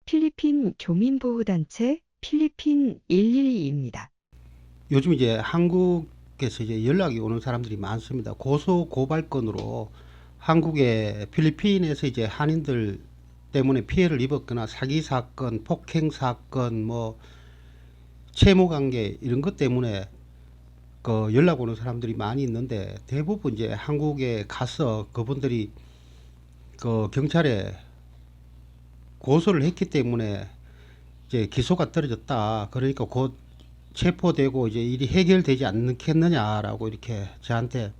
필리핀 교민보호단체 필리핀 112입니다. 요즘 이제 한국에서 이제 연락이 오는 사람들이 많습니다. 고소 고발건으로 한국에 필리핀에서 이제 한인들 때문에 피해를 입었거나 사기 사건, 폭행 사건, 뭐 채무 관계 이런 것 때문에 그 연락 오는 사람들이 많이 있는데 대부분 이제 한국에 가서 그분들이 그 경찰에 고소를 했기 때문에 이제 기소가 떨어졌다. 그러니까 곧 체포되고 이제 일이 해결되지 않겠느냐라고 이렇게 저한테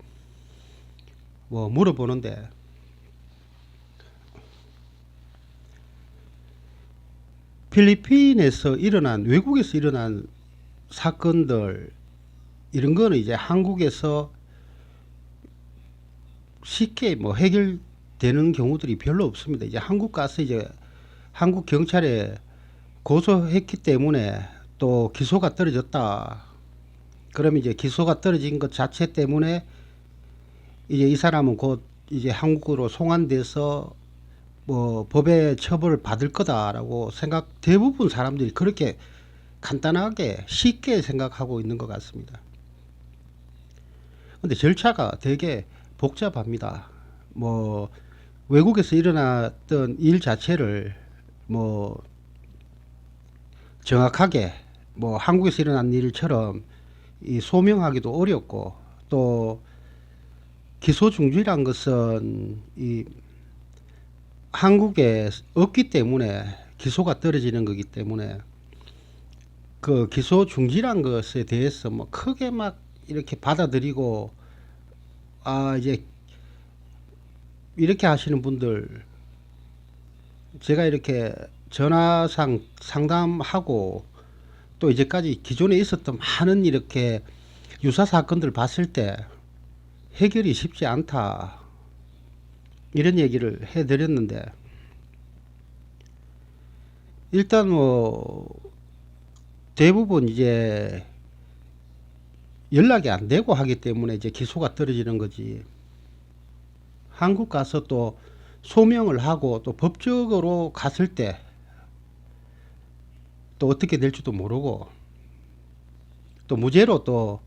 뭐 물어보는데, 필리핀에서 일어난, 외국에서 일어난 사건들 이런 거는 이제 한국에서 쉽게 뭐 해결되는 경우들이 별로 없습니다. 이제 한국 가서 이제 한국 경찰에 고소했기 때문에 또 기소가 떨어졌다. 그러면 이제 기소가 떨어진 것 자체 때문에 이제 이 사람은 곧 이제 한국으로 송환돼서 뭐 법의 처벌을 받을 거다라고 대부분 사람들이 그렇게 간단하게 쉽게 생각하고 있는 것 같습니다. 근데 절차가 되게 복잡합니다. 뭐 외국에서 일어났던 일 자체를 뭐 정확하게 뭐 한국에서 일어난 일처럼 이 소명하기도 어렵고, 또 기소 중지란 것은 이 한국에 없기 때문에 기소가 떨어지는 거기 때문에 그 기소 중지란 것에 대해서 뭐 크게 막 이렇게 받아들이고, 이제 이렇게 하시는 분들 제가 이렇게 전화상 상담하고 또 이제까지 기존에 있었던 많은 이렇게 유사 사건들 봤을 때 해결이 쉽지 않다 이런 얘기를 해드렸는데, 일단 뭐 대부분 이제 연락이 안 되고 하기 때문에 이제 기소가 떨어지는 거지, 한국 가서 또 소명을 하고 또 법적으로 갔을 때 또 어떻게 될지도 모르고, 또 무죄로 또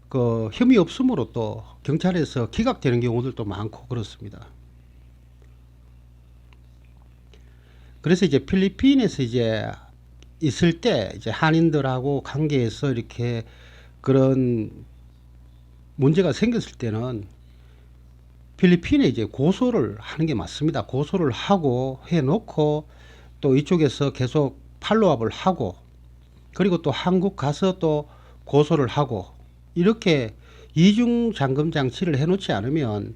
그 혐의 없음으로 또 경찰에서 기각되는 경우들도 많고 그렇습니다. 그래서 이제 필리핀에서 이제 있을 때 이제 한인들하고 관계에서 이렇게 그런 문제가 생겼을 때는 필리핀에 이제 고소를 하는 게 맞습니다. 고소를 하고 해놓고 또 이쪽에서 계속 팔로업을 하고, 그리고 또 한국 가서 또 고소를 하고, 이렇게 이중 잠금 장치를 해놓지 않으면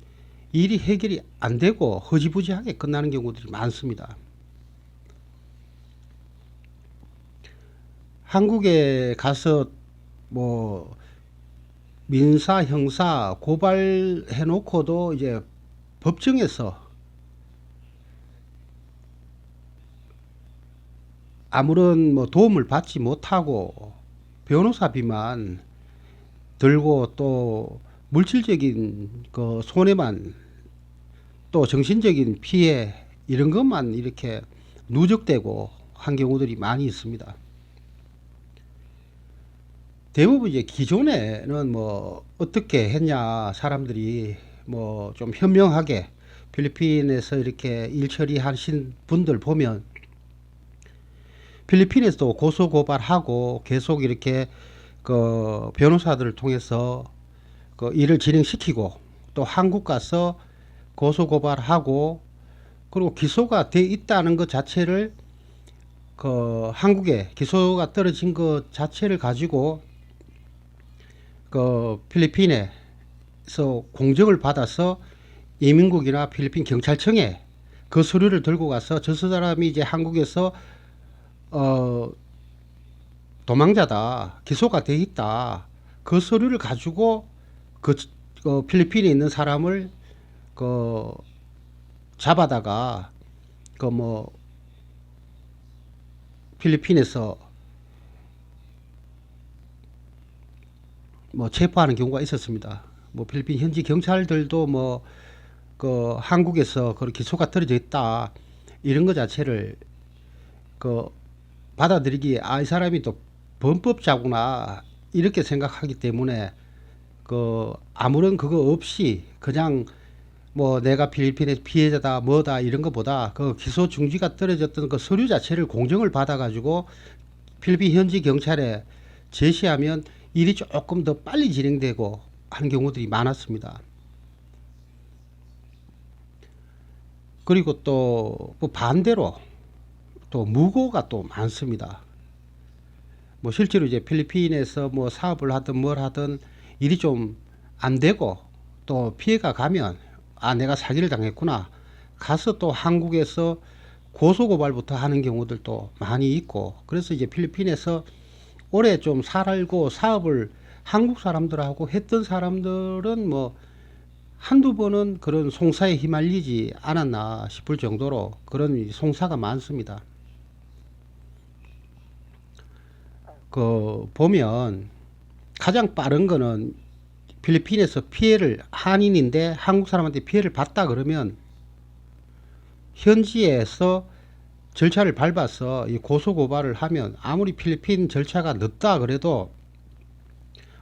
일이 해결이 안 되고 허지부지하게 끝나는 경우들이 많습니다. 한국에 가서 뭐 민사 형사 고발해 놓고도 이제 법정에서 아무런 뭐 도움을 받지 못하고 변호사비만 들고 또 물질적인 그 손해만, 또 정신적인 피해 이런 것만 이렇게 누적되고 한 경우들이 많이 있습니다. 대부분 이제 기존에는 뭐 어떻게 했냐, 사람들이 뭐 좀 현명하게 필리핀에서 이렇게 일 처리하신 분들 보면 필리핀에서도 고소 고발하고 계속 이렇게 그 변호사들을 통해서 그 일을 진행시키고, 또 한국 가서 고소 고발하고, 그리고 기소가 돼 있다는 것 자체를 그 한국에 기소가 떨어진 것 자체를 가지고 그 필리핀에서 공정을 받아서 이민국이나 필리핀 경찰청에 그 서류를 들고 가서 저 사람이 이제 한국에서 어 도망자다, 기소가 돼 있다, 그 서류를 가지고 그 필리핀에 있는 사람을 그 잡아다가 그 뭐 필리핀에서 뭐 체포하는 경우가 있었습니다. 뭐 필리핀 현지 경찰들도 뭐 그 한국에서 그렇게 기소가 떨어져 있다 이런 것 자체를 그 받아들이기에 이 사람이 또 범법자구나 이렇게 생각하기 때문에 그 아무런 그거 없이 그냥 뭐 내가 필리핀의 피해자다 뭐다 이런 것보다 그 기소 중지가 떨어졌던 그 서류 자체를 공정을 받아 가지고 필리핀 현지 경찰에 제시하면 일이 조금 더 빨리 진행되고 하는 경우들이 많았습니다. 그리고 또 반대로 또 무고가 또 많습니다. 뭐 실제로 이제 필리핀에서 뭐 사업을 하든 뭘 하든 일이 좀 안 되고 또 피해가 가면 내가 사기를 당했구나 가서 또 한국에서 고소고발부터 하는 경우들도 많이 있고, 그래서 이제 필리핀에서 오래 좀 살고 사업을 한국 사람들하고 했던 사람들은 뭐 한두 번은 그런 송사에 휘말리지 않았나 싶을 정도로 그런 송사가 많습니다. 보면 가장 빠른 거는 필리핀에서 피해를 한인인데 한국 사람한테 피해를 봤다 그러면 현지에서 절차를 밟아서 고소고발을 하면 아무리 필리핀 절차가 늦다 그래도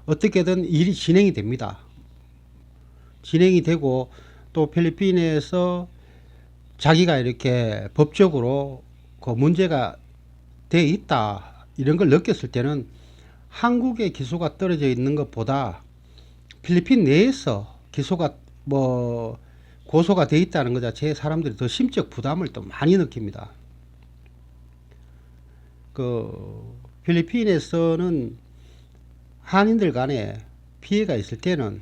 어떻게든 일이 진행이 됩니다. 진행이 되고 또 필리핀에서 자기가 이렇게 법적으로 그 문제가 돼 있다 이런 걸 느꼈을 때는 한국의 기소가 떨어져 있는 것보다 필리핀 내에서 기소가 뭐 고소가 돼 있다는 것 자체에 사람들이 더 심적 부담을 또 많이 느낍니다. 필리핀에서는 한인들 간에 피해가 있을 때는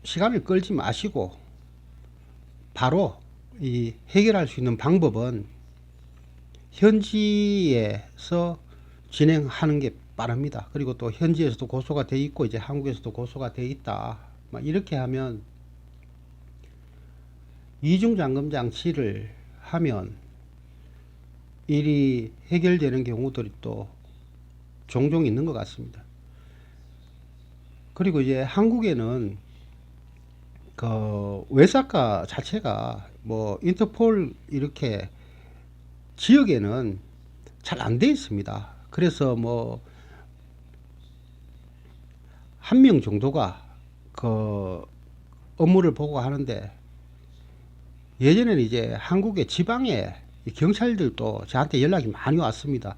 시간을 끌지 마시고 바로 해결할 수 있는 방법은 현지에서 진행하는 게 빠릅니다. 그리고 또 현지에서도 고소가 돼 있고 이제 한국에서도 고소가 돼 있다. 이렇게 하면 이중 잠금 장치를 하면 일이 해결되는 경우들이 또 종종 있는 것 같습니다. 그리고 이제 한국에는 외사과 자체가 뭐 인터폴 이렇게 지역에는 잘 안 돼 있습니다. 그래서 뭐 한 명 정도가 업무를 보고 하는데, 예전에는 이제 한국의 지방에 경찰들도 저한테 연락이 많이 왔습니다.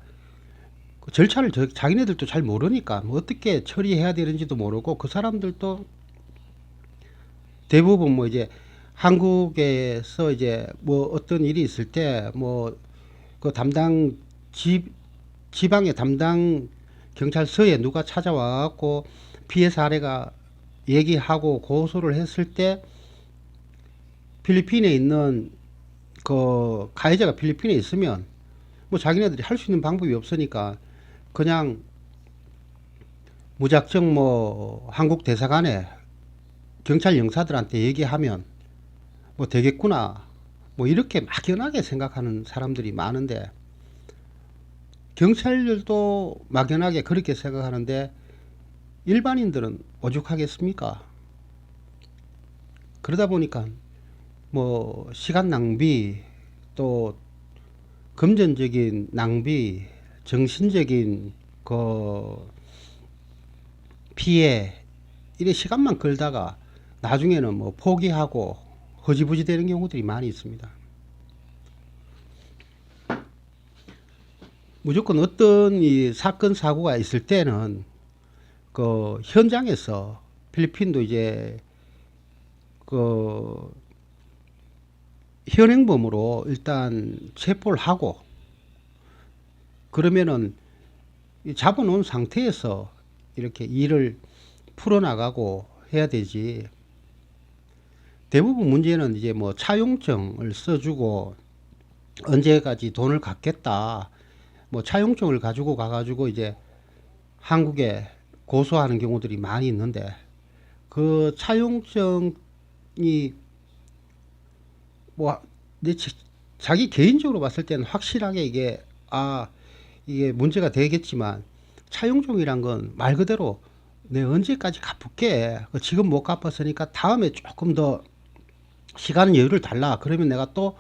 절차를 자기네들도 잘 모르니까 뭐 어떻게 처리해야 되는지도 모르고, 그 사람들도 대부분 뭐 이제 한국에서 이제 뭐 어떤 일이 있을 때 뭐 그 담당 지방의 담당 경찰서에 누가 찾아와 갖고 피해 사례가 얘기하고 고소를 했을 때 필리핀에 있는 가해자가 필리핀에 있으면 뭐 자기네들이 할 수 있는 방법이 없으니까 그냥 무작정 뭐 한국 대사관에 경찰 영사들한테 얘기하면 뭐 되겠구나 뭐 이렇게 막연하게 생각하는 사람들이 많은데, 경찰들도 막연하게 그렇게 생각하는데 일반인들은 오죽하겠습니까? 그러다 보니까 뭐 시간 낭비, 또 금전적인 낭비, 정신적인 피해, 이래 시간만 끌다가 나중에는 뭐 포기하고 허지부지 되는 경우들이 많이 있습니다. 무조건 어떤 이 사건 사고가 있을 때는 현장에서 필리핀도 이제 현행범으로 일단 체포를 하고, 그러면은 잡아놓은 상태에서 이렇게 일을 풀어나가고 해야 되지. 대부분 문제는 이제 뭐 차용증을 써주고 언제까지 돈을 갚겠다, 뭐 차용증을 가지고 가가지고 이제 한국에 고소하는 경우들이 많이 있는데, 그 차용증이 뭐 자기 개인적으로 봤을 때는 확실하게 이게 문제가 되겠지만, 차용증이란 건 말 그대로 내 언제까지 갚을게, 지금 못 갚았으니까 다음에 조금 더 시간 여유를 달라, 그러면 내가 또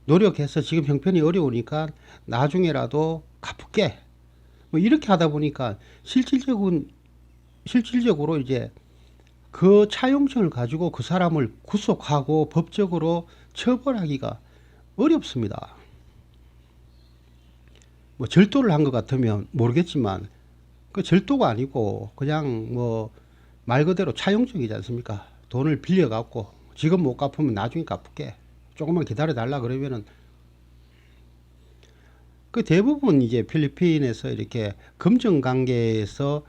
노력해서 지금 형편이 어려우니까 나중에라도 갚을게. 뭐 이렇게 하다 보니까 실질적으로 이제 그 차용증을 가지고 그 사람을 구속하고 법적으로 처벌하기가 어렵습니다. 뭐 절도를 한 것 같으면 모르겠지만 그 절도가 아니고 그냥 뭐 말 그대로 차용증이지 않습니까? 돈을 빌려 갖고 지금 못 갚으면 나중에 갚을게. 조금만 기다려 달라 그러면은 그 대부분 이제 필리핀에서 이렇게 금전 관계에서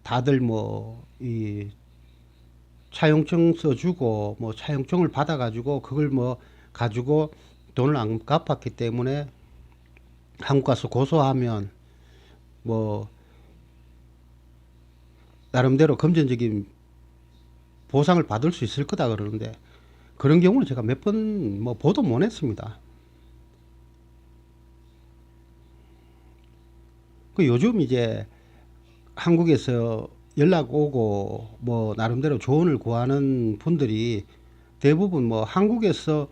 다들 뭐 이 차용증 써주고 뭐 차용증을 받아가지고 그걸 뭐 가지고 돈을 안 갚았기 때문에 한국 가서 고소하면 뭐 나름대로 금전적인 보상을 받을 수 있을 거다 그러는데 그런 경우는 제가 몇 번 뭐 보도 못 했습니다. 그 요즘 이제 한국에서 연락 오고 뭐 나름대로 조언을 구하는 분들이 대부분 뭐 한국에서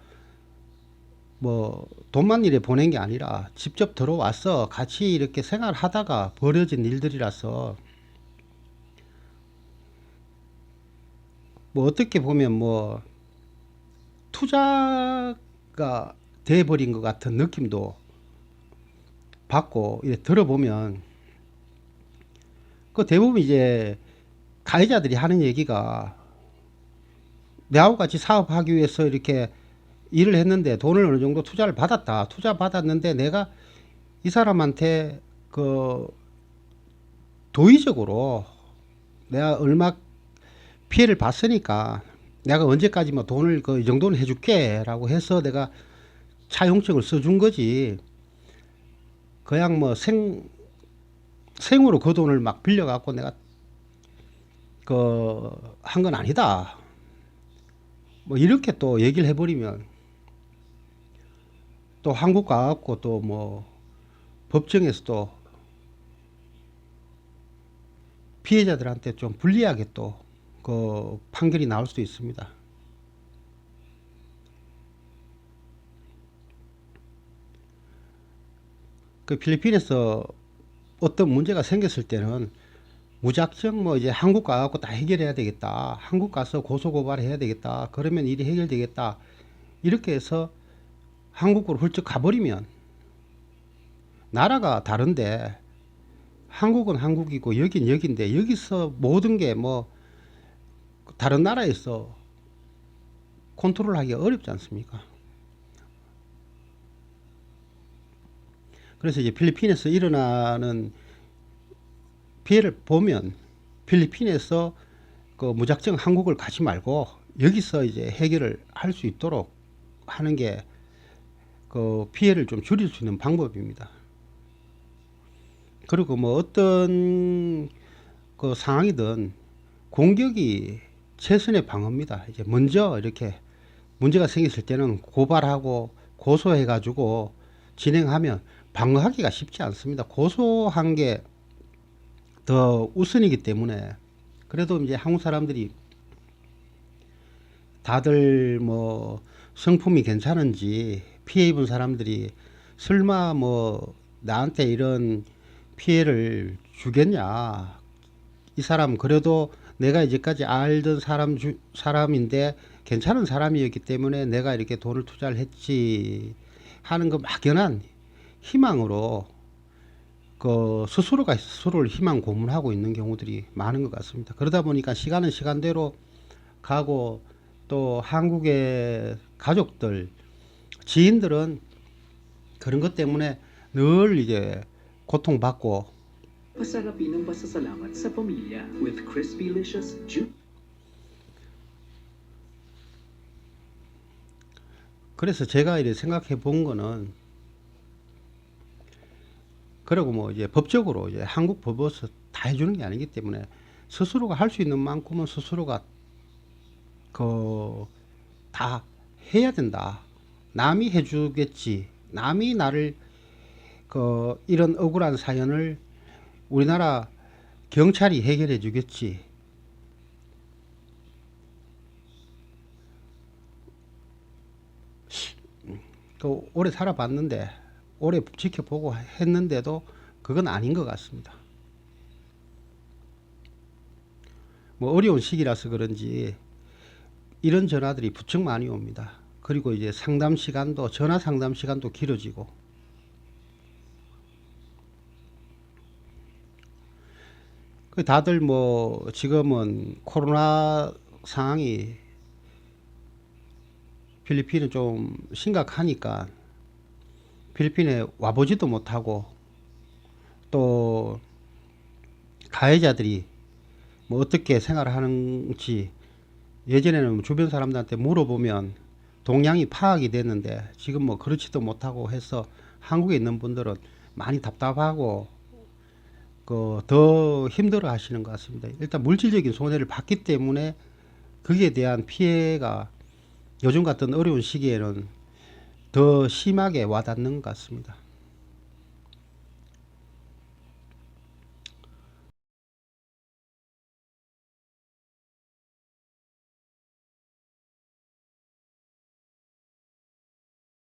뭐 돈만 일에 보낸 게 아니라 직접 들어와서 같이 이렇게 생활하다가 벌어진 일들이라서 뭐 어떻게 보면 뭐 투자가 돼버린 것 같은 느낌도 받고 이렇게 들어보면 그 대부분 이제 가해자들이 하는 얘기가 내하고 같이 사업하기 위해서 이렇게 일을 했는데 돈을 어느 정도 투자를 받았다. 투자 받았는데 내가 이 사람한테 그 도의적으로 내가 얼마 피해를 봤으니까 내가 언제까지 뭐 돈을 그 이 정도는 해줄게 라고 해서 내가 차용증을 써준 거지. 그냥 뭐 생으로 그 돈을 막 빌려갖고 내가 그 한 건 아니다. 뭐 이렇게 또 얘기를 해버리면 또 한국 가갖고 또 뭐 법정에서 또 피해자들한테 좀 불리하게 또 그 판결이 나올 수도 있습니다. 그 필리핀에서 어떤 문제가 생겼을 때는 무작정 뭐 이제 한국 가갖고 다 해결해야 되겠다. 한국 가서 고소고발해야 되겠다. 그러면 일이 해결되겠다. 이렇게 해서 한국으로 훌쩍 가버리면 나라가 다른데 한국은 한국이고 여긴 여긴데 여기서 모든 게 뭐 다른 나라에서 컨트롤하기가 어렵지 않습니까? 그래서 이제 필리핀에서 일어나는 피해를 보면 필리핀에서 그 무작정 한국을 가지 말고 여기서 이제 해결을 할 수 있도록 하는 게 그 피해를 좀 줄일 수 있는 방법입니다. 그리고 뭐 어떤 그 상황이든 공격이 최선의 방어입니다. 이제 먼저 이렇게 문제가 생겼을 때는 고발하고 고소해 가지고 진행하면 방어하기가 쉽지 않습니다. 고소한 게 더 우선이기 때문에 그래도 이제 한국 사람들이 다들 뭐 성품이 괜찮은지 피해 입은 사람들이 설마 뭐 나한테 이런 피해를 주겠냐, 이 사람 그래도 내가 이제까지 알던 사람인데 괜찮은 사람이었기 때문에 내가 이렇게 돈을 투자를 했지 하는 그 막연한 희망으로 그 스스로가 스스로를 희망 고문하고 있는 경우들이 많은 것 같습니다. 그러다 보니까 시간은 시간대로 가고 또 한국의 가족들, 지인들은 그런 것 때문에 늘 이제 고통받고 Pasarapin ng pasasalamat sa pamilya with Crispy-licious juice. 그래서 제가 이렇게 생각해 본 거는 그리고 뭐 이제 법적으로 이제 한국 법에서 다 해주는 게 아니기 때문에 스스로가 할 수 있는 만큼은 스스로가 그 다 해야 된다. 남이 해주겠지. 남이 나를 그 이런 억울한 사연을 우리나라 경찰이 해결해 주겠지. 또 오래 살아봤는데 오래 지켜보고 했는데도 그건 아닌 것 같습니다. 뭐 어려운 시기라서 그런지 이런 전화들이 부쩍 많이 옵니다. 그리고 이제 상담 시간도 전화 상담 시간도 길어지고 다들 뭐 지금은 코로나 상황이 필리핀은 좀 심각하니까 필리핀에 와보지도 못하고 또 가해자들이 뭐 어떻게 생활하는지 예전에는 주변 사람들한테 물어보면 동향이 파악이 됐는데 지금 뭐 그렇지도 못하고 해서 한국에 있는 분들은 많이 답답하고 더 힘들어 하시는 것 같습니다. 일단 물질적인 손해를 받기 때문에 거기에 대한 피해가 요즘 같은 어려운 시기에는 더 심하게 와닿는 것 같습니다.